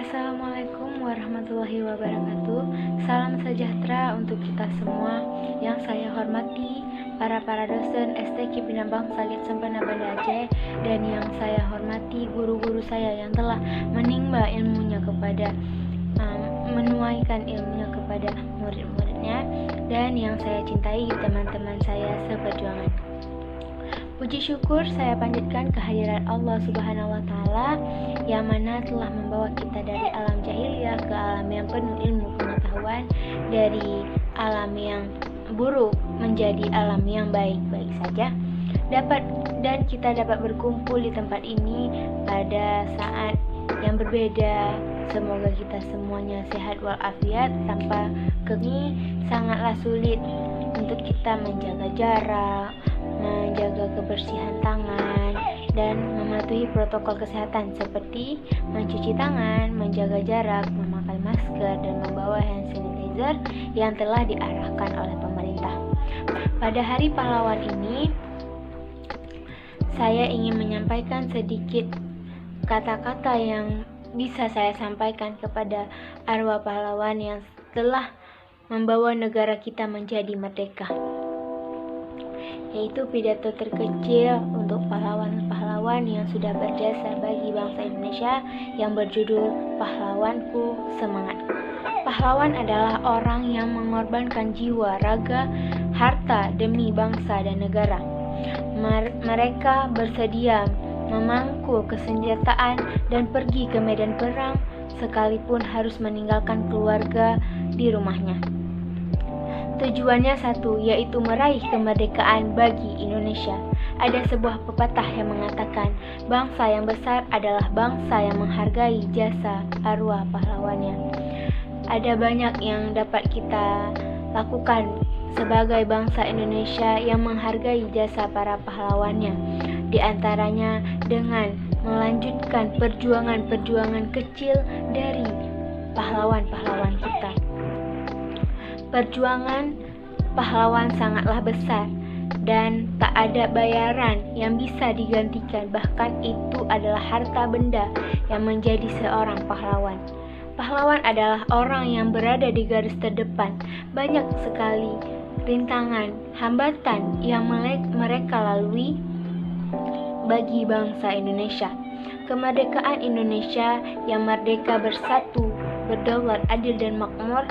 Assalamualaikum warahmatullahi wabarakatuh. Salam sejahtera untuk kita semua. Yang saya hormati para dosen STQ Bina Bangsa Git Sempena Banda Aceh, dan yang saya hormati guru-guru saya yang telah menimba ilmunya kepada menuaikan ilmunya kepada murid-muridnya, dan yang saya cintai teman-teman saya seperjuangan. Puji syukur saya panjatkan kehadirat Allah Subhanahu wa Ta'ala yang mana telah membawa kita dari alam jahiliyah ke alam yang penuh ilmu pengetahuan, dari alam yang buruk menjadi alam yang baik-baik saja. Dan kita dapat berkumpul di tempat ini pada saat yang berbeda. Semoga kita semuanya sehat walafiat tanpa kini sangatlah sulit untuk kita menjaga jarak, menjaga kebersihan tangan, dan mematuhi protokol kesehatan seperti mencuci tangan, menjaga jarak, memakai masker, dan membawa hand sanitizer yang telah diarahkan oleh pemerintah. Pada Hari Pahlawan ini, saya ingin menyampaikan sedikit kata-kata yang bisa saya sampaikan kepada arwah pahlawan yang telah membawa negara kita menjadi merdeka, yaitu pidato terkecil untuk pahlawan-pahlawan yang sudah berjasa bagi bangsa Indonesia yang berjudul Pahlawanku Semangatku. Pahlawan adalah orang yang mengorbankan jiwa, raga, harta demi bangsa dan negara. Mereka bersedia memangku kesenjataan dan pergi ke medan perang sekalipun harus meninggalkan keluarga di rumahnya. Tujuannya satu, yaitu meraih kemerdekaan bagi Indonesia. Ada sebuah pepatah yang mengatakan, bangsa yang besar adalah bangsa yang menghargai jasa arwah pahlawannya. Ada banyak yang dapat kita lakukan sebagai bangsa Indonesia yang menghargai jasa para pahlawannya. Di antaranya dengan melanjutkan perjuangan-perjuangan kecil dari pahlawan-pahlawan kita. Perjuangan pahlawan sangatlah besar dan tak ada bayaran yang bisa digantikan, bahkan itu adalah harta benda yang menjadi seorang pahlawan. Pahlawan adalah orang yang berada di garis terdepan. Banyak sekali rintangan, hambatan yang mereka lalui bagi bangsa Indonesia. Kemerdekaan Indonesia yang merdeka, bersatu, berdaulat, adil dan makmur,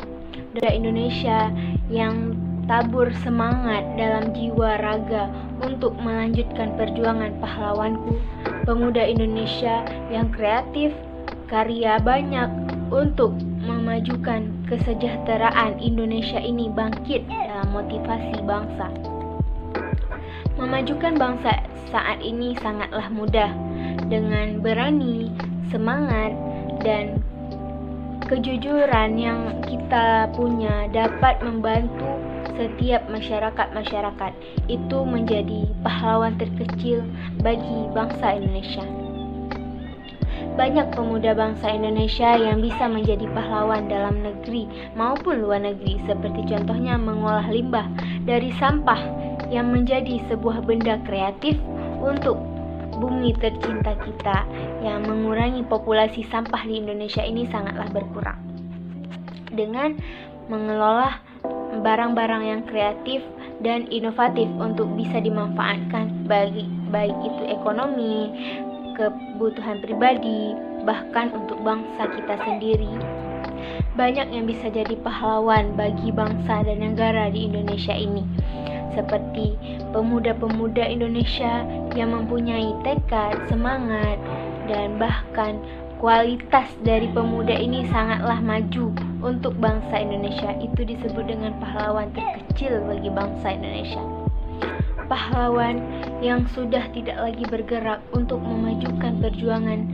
dari Indonesia yang tabur semangat dalam jiwa raga untuk melanjutkan perjuangan pahlawanku, pemuda Indonesia yang kreatif, karya banyak untuk memajukan kesejahteraan Indonesia ini bangkit dalam motivasi bangsa. Memajukan bangsa saat ini sangatlah mudah dengan berani, semangat, dan kejujuran yang kita punya dapat membantu setiap masyarakat itu menjadi pahlawan terkecil bagi bangsa Indonesia. Banyak pemuda bangsa Indonesia yang bisa menjadi pahlawan dalam negeri maupun luar negeri, seperti contohnya mengolah limbah dari sampah yang menjadi sebuah benda kreatif untuk bumi tercinta kita, yang mengurangi populasi sampah di Indonesia ini sangatlah berkurang. Dengan mengelola barang-barang yang kreatif dan inovatif untuk bisa dimanfaatkan baik itu ekonomi, kebutuhan pribadi, bahkan untuk bangsa kita sendiri. Banyak yang bisa jadi pahlawan bagi bangsa dan negara di Indonesia ini, seperti pemuda-pemuda Indonesia yang mempunyai tekad, semangat, dan bahkan kualitas dari pemuda ini sangatlah maju untuk bangsa Indonesia. Itu disebut dengan pahlawan terkecil bagi bangsa Indonesia. Pahlawan yang sudah tidak lagi bergerak untuk memajukan perjuangan,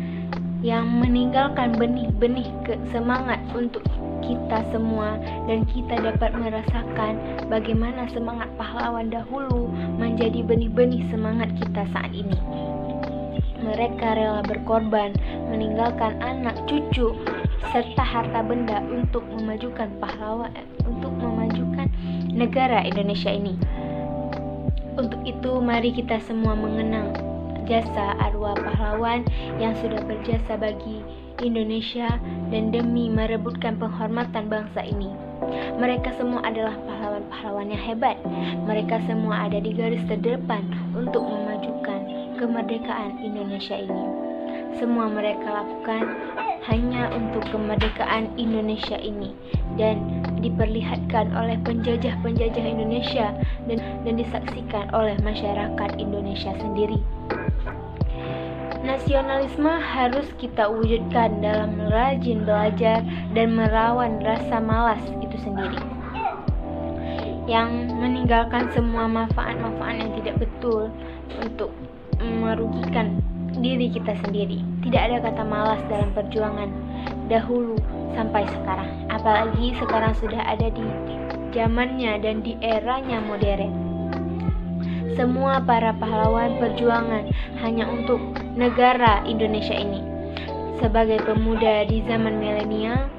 yang meninggalkan benih-benih semangat untuk kita semua, dan kita dapat merasakan bagaimana semangat pahlawan dahulu menjadi benih-benih semangat kita saat ini. Mereka rela berkorban, meninggalkan anak, cucu, serta harta benda untuk memajukan negara Indonesia ini. Untuk itu, mari kita semua mengenang jasa arwah pahlawan yang sudah berjasa bagi Indonesia dan demi merebutkan penghormatan bangsa ini. Mereka semua adalah pahlawan-pahlawan yang hebat. Mereka semua ada di garis terdepan untuk memajukan kemerdekaan Indonesia ini. Semua mereka lakukan hanya untuk kemerdekaan Indonesia ini dan diperlihatkan oleh penjajah-penjajah Indonesia dan disaksikan oleh masyarakat Indonesia sendiri. Nasionalisme harus kita wujudkan dalam rajin belajar dan melawan rasa malas itu sendiri, yang meninggalkan semua manfaat-manfaat yang tidak betul untuk merugikan diri kita sendiri. Tidak ada kata malas dalam perjuangan dahulu sampai sekarang, apalagi sekarang sudah ada di zamannya dan di eranya modern. Semua para pahlawan perjuangan hanya untuk negara Indonesia ini. Sebagai pemuda di zaman milenial,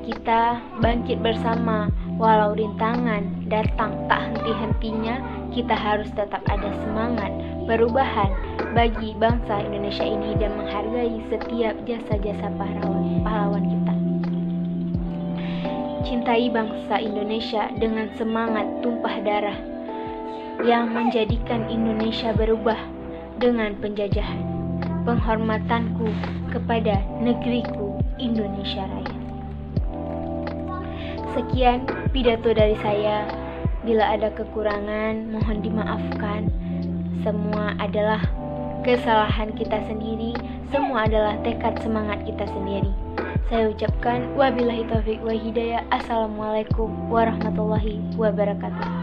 kita bangkit bersama. Walau rintangan datang tak henti-hentinya, kita harus tetap ada semangat perubahan bagi bangsa Indonesia ini dan menghargai setiap jasa-jasa pahlawan kita. Cintai bangsa Indonesia dengan semangat tumpah darah yang menjadikan Indonesia berubah dengan penjajahan. Penghormatanku kepada negeriku Indonesia Raya. Sekian pidato dari saya. Bila ada kekurangan, mohon dimaafkan. Semua adalah kesalahan kita sendiri. Semua adalah tekad semangat kita sendiri. Saya ucapkan wabillahi taufiq wa hidayah. Assalamualaikum warahmatullahi wabarakatuh.